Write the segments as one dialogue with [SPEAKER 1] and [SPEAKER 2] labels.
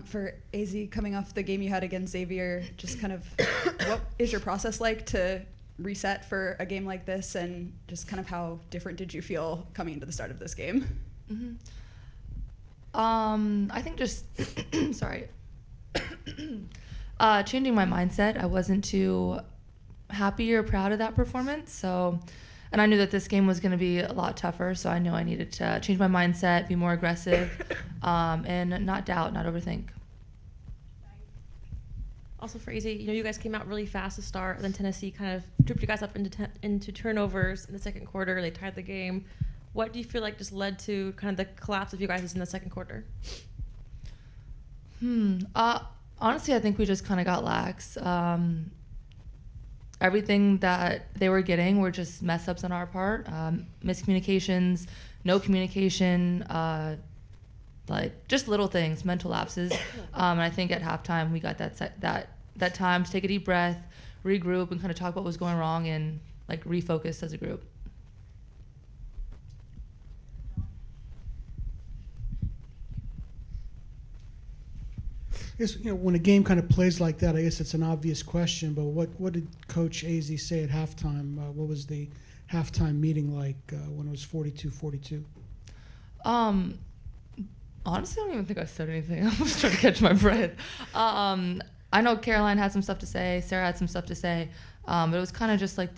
[SPEAKER 1] For AZ, coming off the game you had against Xavier, just kind of what is your process like to reset for a game like this, and just kind of how different did you feel coming into the start of this game?
[SPEAKER 2] Mm-hmm. I think just sorry, changing my mindset. I wasn't too happy or proud of that performance, so. And I knew that this game was going to be a lot tougher, so I knew I needed to change my mindset, be more aggressive, and not doubt, not overthink.
[SPEAKER 3] Also for AZ, you guys came out really fast to start, and then Tennessee kind of dripped you guys up into turnovers in the second quarter. They tied the game. What do you feel like just led to kind of the collapse of you guys in the second quarter?
[SPEAKER 2] Honestly, I think we just kind of got lax. Everything that they were getting were just mess ups on our part, miscommunications, no communication, like just little things, mental lapses. And I think at halftime we got that time to take a deep breath, regroup, and kind of talk about what was going wrong and like refocus as a group.
[SPEAKER 4] I guess, when a game kind of plays like that, I guess it's an obvious question, but what did Coach Azzi say at halftime? What was the halftime meeting like when it was 42-42?
[SPEAKER 2] Honestly, I don't even think I said anything. I was trying to catch my breath. I know Caroline had some stuff to say, Sarah had some stuff to say, but it was kind of just like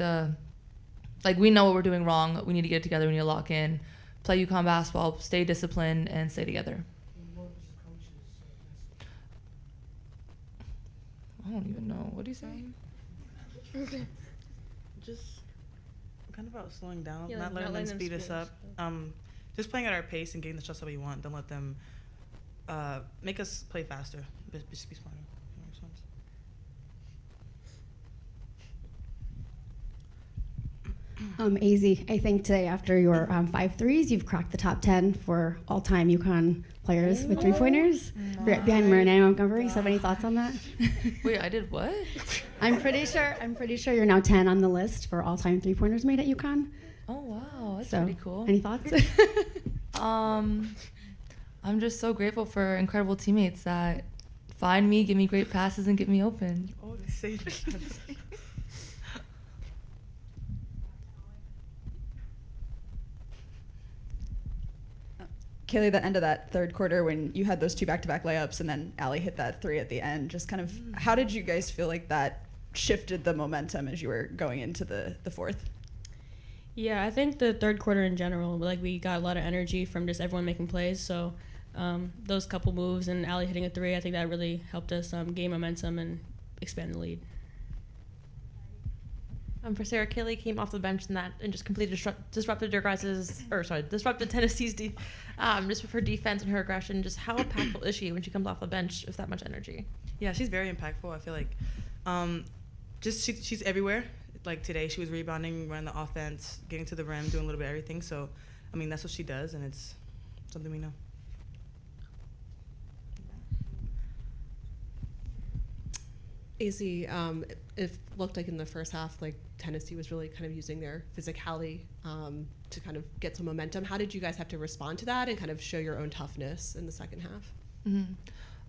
[SPEAKER 2] we know what we're doing wrong, we need to get it together, we need to lock in, play UConn basketball, stay disciplined, and stay together. I don't even know. What do you say?
[SPEAKER 5] Just kind of about slowing down,
[SPEAKER 6] Yeah,
[SPEAKER 5] not
[SPEAKER 6] like
[SPEAKER 5] letting them speed us up. Just playing at our pace and getting the shots that we want. Don't let them make us play faster. Just be smarter.
[SPEAKER 6] AZ, I think today after your 5 threes, you've cracked the top 10 for all-time UConn players with three-pointers. Right behind Marinette Montgomery. So have any thoughts on that?
[SPEAKER 2] Wait, I did what?
[SPEAKER 6] I'm pretty sure you're now 10 on the list for all-time three-pointers made at UConn.
[SPEAKER 2] Oh wow, that's
[SPEAKER 6] So,
[SPEAKER 2] pretty cool.
[SPEAKER 6] Any thoughts?
[SPEAKER 2] I'm just so grateful for incredible teammates that find me, give me great passes, and get me open.
[SPEAKER 5] Oh, they say
[SPEAKER 1] Kayleigh, the end of that third quarter when you had those two back-to-back layups and then Allie hit that three at the end, just kind of how did you guys feel like that shifted the momentum as you were going into the fourth?
[SPEAKER 7] Yeah, I think the third quarter in general, like we got a lot of energy from just everyone making plays. So those couple moves and Allie hitting a three, I think that really helped us gain momentum and expand the lead.
[SPEAKER 3] For Sarah, Kayleigh came off the bench and just completely disrupted disrupted Tennessee's just with her defense and her aggression. Just how impactful is she when she comes off the bench with that much energy?
[SPEAKER 5] Yeah, she's very impactful. I feel like she's everywhere. Like today, she was rebounding, running the offense, getting to the rim, doing a little bit of everything. So, I mean, that's what she does, and it's something we know.
[SPEAKER 8] Azzi, it looked like in the first half, like Tennessee was really kind of using their physicality to kind of get some momentum. How did you guys have to respond to that and kind of show your own toughness in the second half?
[SPEAKER 2] Mm-hmm.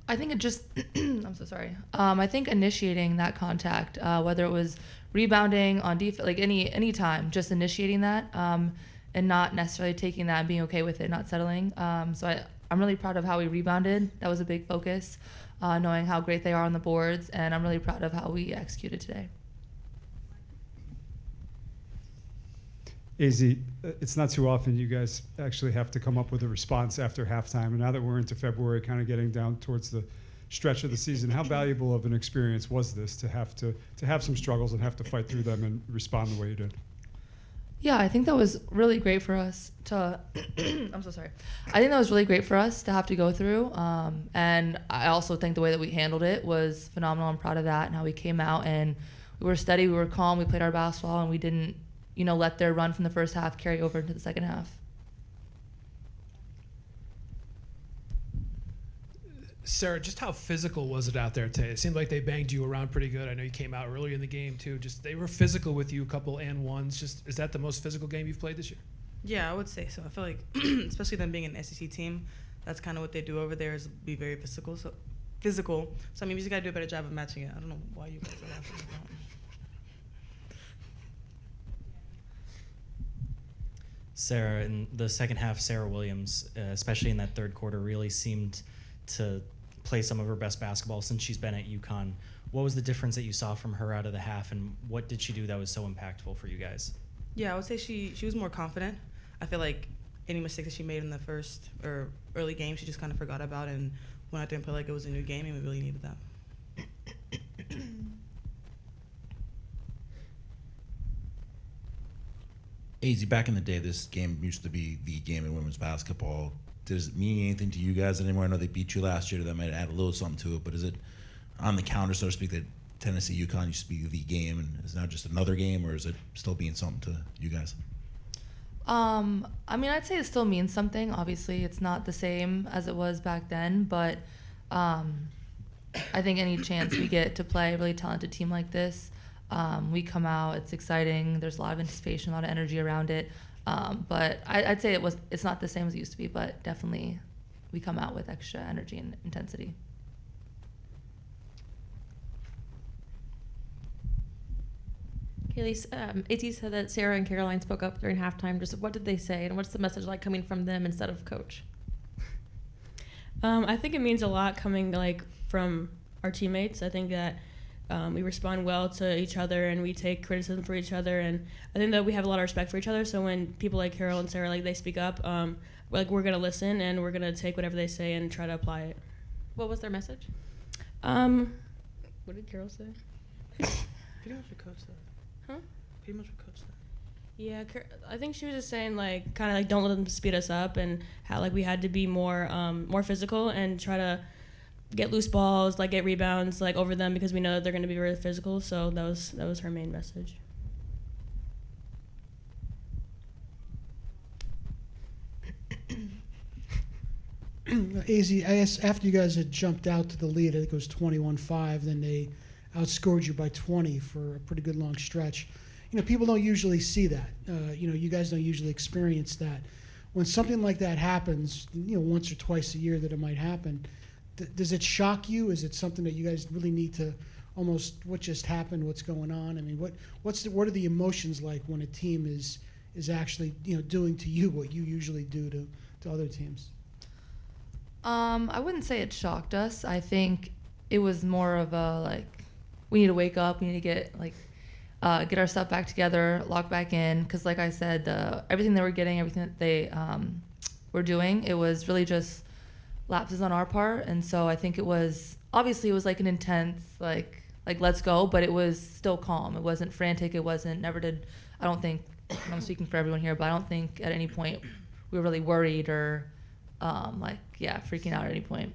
[SPEAKER 2] I think it just, I'm so sorry. I think initiating that contact, whether it was rebounding on defense, like any time, just initiating that and not necessarily taking that and being okay with it, not settling. So I'm really proud of how we rebounded. That was a big focus, knowing how great they are on the boards, and I'm really proud of how we executed today.
[SPEAKER 9] Azzi, it's not too often you guys actually have to come up with a response after halftime. And now that we're into February, kind of getting down towards the stretch of the season, how valuable of an experience was this to have some struggles and have to fight through them and respond the way you did?
[SPEAKER 2] Yeah, I think that was really great for us to I'm so sorry. I think that was really great for us to have to go through. And I also think the way that we handled it was phenomenal. I'm proud of that and how we came out and we were steady, we were calm, we played our basketball, and we didn't let their run from the first half carry over into the second half.
[SPEAKER 10] Sarah, just how physical was it out there today? It seemed like they banged you around pretty good. I know you came out early in the game too. Just they were physical with you, a couple and ones. Just is that the most physical game you've played this year?
[SPEAKER 5] Yeah, I would say so. I feel like, especially them being an SEC team, that's kind of what they do over there, is be very physical. So I mean, we just got to do a better job of matching it. I don't know why you guys are laughing at that.
[SPEAKER 11] Sarah, in the second half, Sarah Williams, especially in that third quarter, really seemed to play some of her best basketball since she's been at UConn. What was the difference that you saw from her out of the half, and what did she do that was so impactful for you guys?
[SPEAKER 5] Yeah, I would say she was more confident. I feel like any mistakes that she made in the first or early game, she just kind of forgot about, and went out there and played like it was a new game, and we really needed that.
[SPEAKER 12] Azzi, back in the day, this game used to be the game in women's basketball. Does it mean anything to you guys anymore? I know they beat you last year. That might add a little something to it, but is it on the counter, so to speak, that Tennessee UConn used to be the game and is now just another game, or is it still being something to you guys?
[SPEAKER 2] I mean, I'd say it still means something. Obviously, it's not the same as it was back then, but I think any chance we get to play a really talented team like this, we come out, it's exciting, there's a lot of anticipation, a lot of energy around it. But I'd say it's not the same as it used to be, but definitely we come out with extra energy and intensity.
[SPEAKER 3] Kayleigh, Azzi said that Sarah and Caroline spoke up during halftime. Just what did they say, and what's the message like coming from them instead of coach?
[SPEAKER 7] I think it means a lot coming like from our teammates. I think that we respond well to each other and we take criticism for each other, and I think that we have a lot of respect for each other. So when people like Carol and Sarah, like, they speak up, we're gonna listen and we're gonna take whatever they say and try to apply it.
[SPEAKER 3] What was their message?
[SPEAKER 7] What did Carol say?
[SPEAKER 5] Pretty much what coach said.
[SPEAKER 7] Huh?
[SPEAKER 5] Pretty much what coach said.
[SPEAKER 7] Yeah, I think she was just saying like kind of like don't let them speed us up, and how like we had to be more physical and try to get loose balls, like get rebounds like over them, because we know that they're going to be very physical. So that was her main message.
[SPEAKER 4] Azzi, I guess after you guys had jumped out to the lead, I think it was 21-5, then they outscored you by 20 for a pretty good long stretch. You know, people don't usually see that. You guys don't usually experience that. When something like that happens, once or twice a year that it might happen, does it shock you? Is it something that you guys really need to almost, what just happened, what's going on? I mean, what are the emotions like when a team is actually, doing to you what you usually do to other teams?
[SPEAKER 2] I wouldn't say it shocked us. I think it was more of a like, we need to wake up. We need to get our stuff back together, log back in. Because like I said, everything they were getting, everything that they were doing, it was really just lapses on our part. And so I think it was like an intense like let's go, but it was still calm. It wasn't frantic. It wasn't. I don't think, I'm speaking for everyone here, but I don't think at any point we were really worried or freaking out at any point.